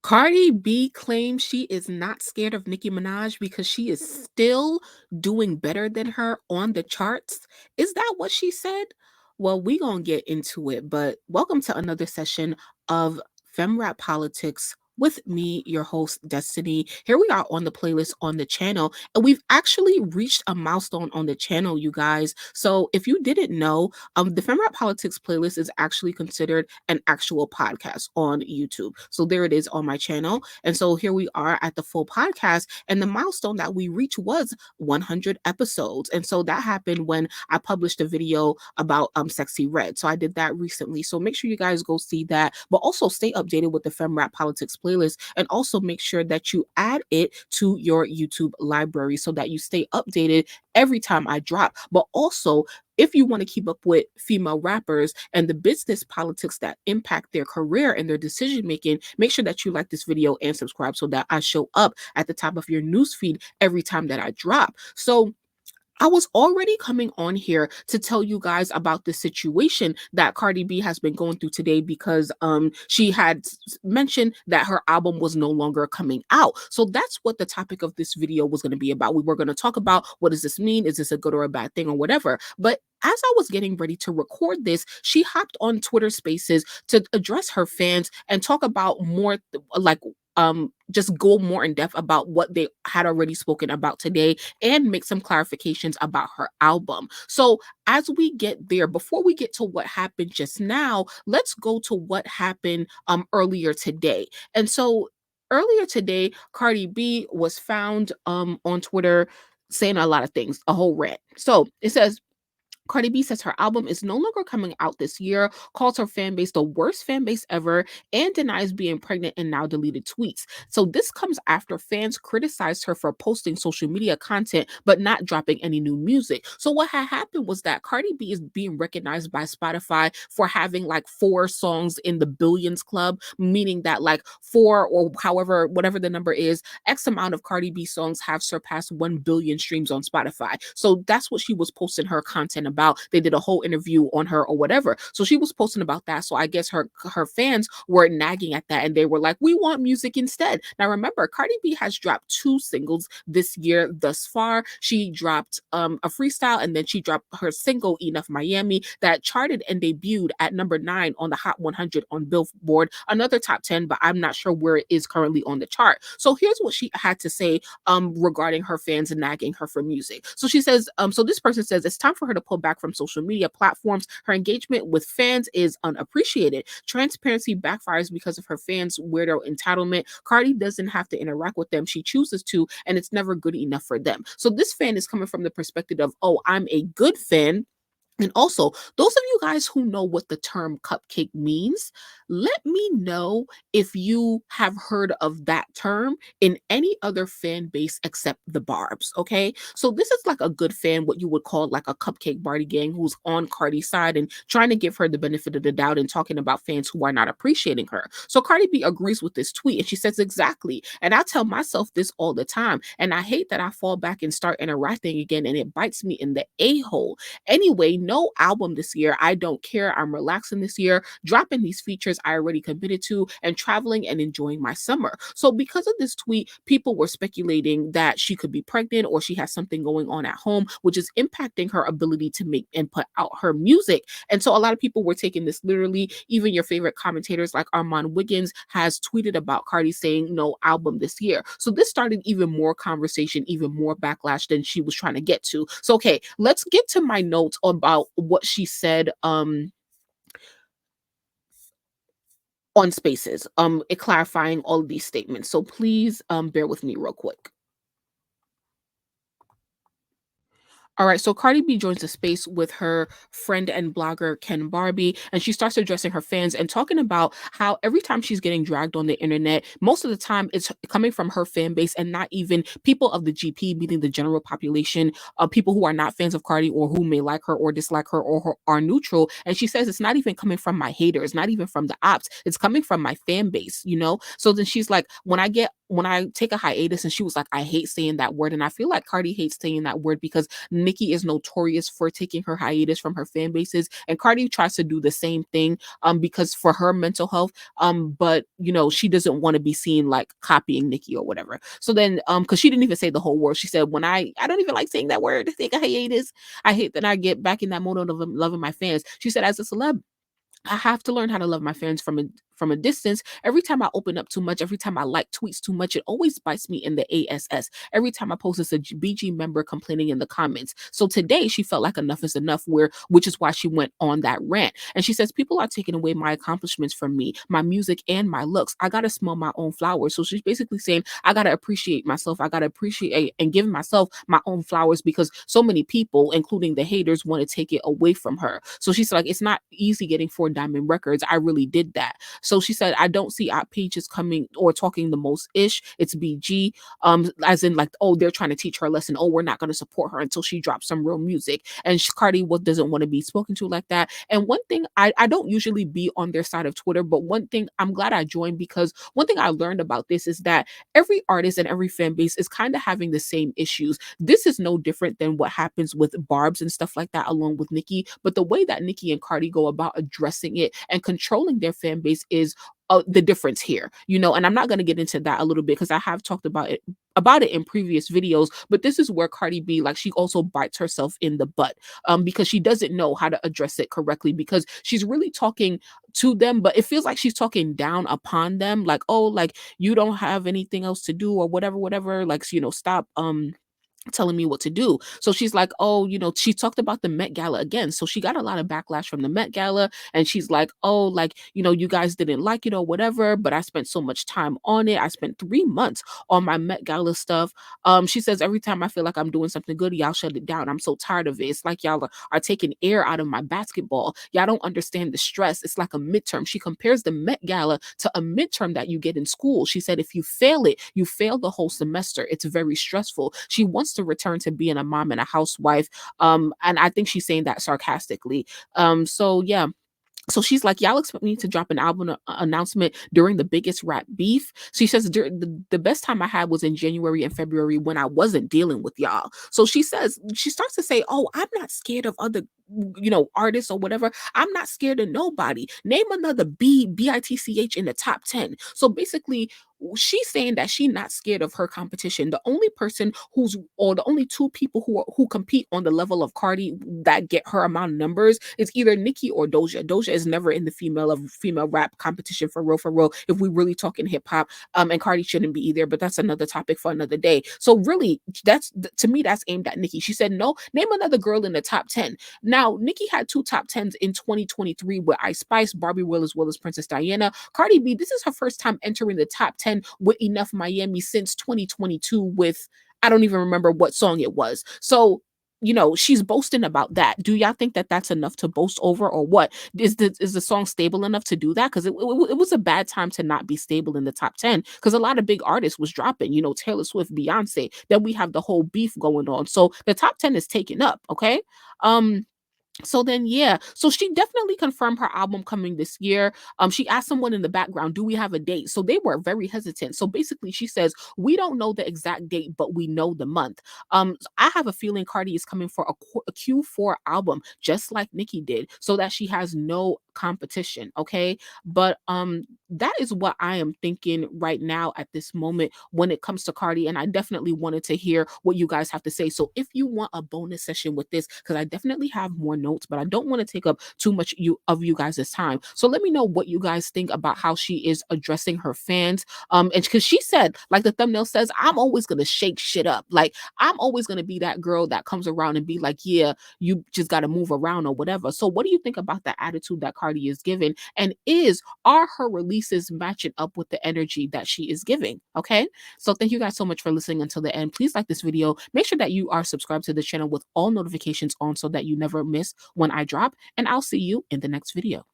Cardi B claims she is not scared of Nicki Minaj because she is still doing better than her on the charts. Is that what she said? Well, we gonna get into it, but welcome to another session of FemRap Politics with me, your host, Destiny. Here we are on the playlist on the channel, and we've actually reached a milestone on the channel, you guys. So if you didn't know, the FemRap Politics playlist is actually considered an actual podcast on YouTube. So there it is on my channel. And so here we are at the full podcast. And the milestone that we reached was 100 episodes. And so that happened when I published a video about Sexy Red. So I did that recently. So make sure you guys go see that, but also stay updated with the FemRap Politics playlist. And also make sure that you add it to your YouTube library so that you stay updated every time I drop. But also, if you want to keep up with female rappers and the business politics that impact their career and their decision making, make sure that you like this video and subscribe so that I show up at the top of your newsfeed every time that I drop. So I was already coming on here to tell you guys about the situation that Cardi B has been going through today because she had mentioned that her album was no longer coming out. So that's what the topic of this video was going to be about. We were going to talk about what does this mean? Is this a good or a bad thing or whatever? But as I was getting ready to record this, she hopped on Twitter Spaces to address her fans and talk about more like just go more in depth about what they had already spoken about today and make some clarifications about her album. So as we get there, before we get to what happened just now, let's go to what happened earlier today. And so earlier today, Cardi B was found on Twitter saying a lot of things, a whole rant. So it says, Cardi B says her album is no longer coming out this year, calls her fan base the worst fan base ever, and denies being pregnant in now deleted tweets. So this comes after fans criticized her for posting social media content but not dropping any new music. So what had happened was that Cardi B is being recognized by Spotify for having like 4 songs in the billions club, meaning that like 4 or however, whatever the number is, X amount of Cardi B songs have surpassed 1 billion streams on Spotify. So that's what she was posting her content about. They did a whole interview on her or whatever. So she was posting about that. So I guess her fans were nagging at that and they were like, we want music instead. Now remember, Cardi B has dropped 2 singles this year thus far. She dropped a freestyle and then she dropped her single Enough Miami that charted and debuted at number 9 on the Hot 100 on Billboard, another top 10, but I'm not sure where it is currently on the chart. So here's what she had to say regarding her fans and nagging her for music. So she says, so this person says it's time for her to pull back from social media platforms. Her engagement with fans is unappreciated. Transparency backfires because of her fans' weirdo entitlement. Cardi doesn't have to interact with them. She chooses to, and it's never good enough for them. So this fan is coming from the perspective of, oh, I'm a good fan. And also, those of you guys who know what the term cupcake means, let me know if you have heard of that term in any other fan base except the Barbs, okay? So this is like a good fan, what you would call like a cupcake party gang who's on Cardi's side and trying to give her the benefit of the doubt and talking about fans who are not appreciating her. So Cardi B agrees with this tweet and she says exactly. And I tell myself this all the time. And I hate that I fall back and start interacting again and it bites me in the a-hole. Anyway, no album this year. I don't care. I'm relaxing this year, dropping these features I already committed to, and traveling and enjoying my summer. So because of this tweet, people were speculating that she could be pregnant or she has something going on at home, which is impacting her ability to make and put out her music. And so a lot of people were taking this literally. Even your favorite commentators like Armand Wiggins has tweeted about Cardi saying no album this year. So this started even more conversation, even more backlash than she was trying to get to. So okay, let's get to my notes about what she said on Spaces, clarifying all of these statements. So please bear with me real quick. All right, so Cardi B joins the space with her friend and blogger Ken Barbie, and she starts addressing her fans and talking about how every time she's getting dragged on the internet, most of the time it's coming from her fan base and not even people of the GP, meaning the general population of people who are not fans of Cardi or who may like her or dislike her or are neutral. And she says it's not even coming from my haters, not even from the ops. It's coming from my fan base, you know? So then she's like, when I get when I take a hiatus, and she was like, I hate saying that word. And I feel like Cardi hates saying that word because Nicki is notorious for taking her hiatus from her fan bases. And Cardi tries to do the same thing because for her mental health, but she doesn't want to be seen like copying Nicki or whatever. So then because she didn't even say the whole word, she said, when I don't even like saying that word, take a hiatus. I hate that I get back in that mode of loving my fans. She said, as a celeb, I have to learn how to love my fans from a distance. Every time I open up too much, every time I like tweets too much, it always bites me in the ass. Every time I post, it's a BG member complaining in the comments. So today she felt like enough is enough, which is why she went on that rant. And she says, people are taking away my accomplishments from me, my music and my looks. I gotta smell my own flowers. So she's basically saying, I gotta appreciate myself. I gotta appreciate and give myself my own flowers because so many people, including the haters, want to take it away from her. So she's like, it's not easy getting 4 Diamond records. I really did that. So she said, I don't see op pages coming or talking the most ish. It's BG. As in like, oh, they're trying to teach her a lesson. Oh, we're not going to support her until she drops some real music. And Cardi doesn't want to be spoken to like that. And one thing, I don't usually be on their side of Twitter, but one thing I'm glad I joined, because one thing I learned about this is that every artist and every fan base is kind of having the same issues. This is no different than what happens with Barb's and stuff like that, along with Nicki. But the way that Nicki and Cardi go about addressing it and controlling their fan base is the difference here, and I'm not going to get into that a little bit because I have talked about it in previous videos, but this is where Cardi B, like, she also bites herself in the butt because she doesn't know how to address it correctly, because she's really talking to them, but it feels like she's talking down upon them, like, oh, like, you don't have anything else to do or whatever, like, stop telling me what to do. So she's like, oh, she talked about the Met Gala again. So she got a lot of backlash from the Met Gala. And she's like, oh, like, you guys didn't like it or whatever, but I spent so much time on it. I spent 3 months on my Met Gala stuff. She says, every time I feel like I'm doing something good, y'all shut it down. I'm so tired of it. It's like y'all are taking air out of my basketball. Y'all don't understand the stress. It's like a midterm. She compares the Met Gala to a midterm that you get in school. She said, if you fail it, you fail the whole semester. It's very stressful. She wants to return to being a mom and a housewife. And I think she's saying that sarcastically. So yeah, so she's like, y'all expect me to drop an album announcement during the biggest rap beef? She says, the best time I had was in January and February when I wasn't dealing with y'all. So she says, she starts to say, oh, I'm not scared of other artists or whatever. I'm not scared of nobody. Name another bitch in the top 10. So basically, she's saying that she's not scared of her competition. The only person or the only two people who compete on the level of Cardi that get her amount of numbers is either Nicki or Doja. Doja is never in the female rap competition for real, if we really talking hip hop. And Cardi shouldn't be either, but that's another topic for another day. So really, to me, that's aimed at Nicki. She said, no, name another girl in the top 10. Now, Nicki had 2 top 10s in 2023 with Ice Spice, Barbie Will, as well as Princess Diana. Cardi B, this is her first time entering the top 10 with Enough Miami since 2022 with, I don't even remember what song it was. So, she's boasting about that. Do y'all think that that's enough to boast over, or what? Is the song stable enough to do that? Because it was a bad time to not be stable in the top 10, because a lot of big artists was dropping, Taylor Swift, Beyonce. Then we have the whole beef going on. So the top 10 is taken up, okay? So then, yeah, so she definitely confirmed her album coming this year. She asked someone in the background, do we have a date? So they were very hesitant. So basically, she says, we don't know the exact date, but we know the month. I have a feeling Cardi is coming for a Q4 album, just like Nicki did, so that she has no competition. Okay, but that is what I am thinking right now at this moment when it comes to Cardi, and I definitely wanted to hear what you guys have to say. So if you want a bonus session with this, because I definitely have more notes, but I don't want to take up too much of you guys' time. So let me know what you guys think about how she is addressing her fans. And because she said, like the thumbnail says, I'm always gonna shake shit up. Like, I'm always gonna be that girl that comes around and be like, yeah, you just gotta move around or whatever. So what do you think about the attitude that Cardi is giving? And are her releases matching up with the energy that she is giving? Okay. So thank you guys so much for listening until the end. Please like this video. Make sure that you are subscribed to the channel with all notifications on so that you never miss when I drop. And I'll see you in the next video.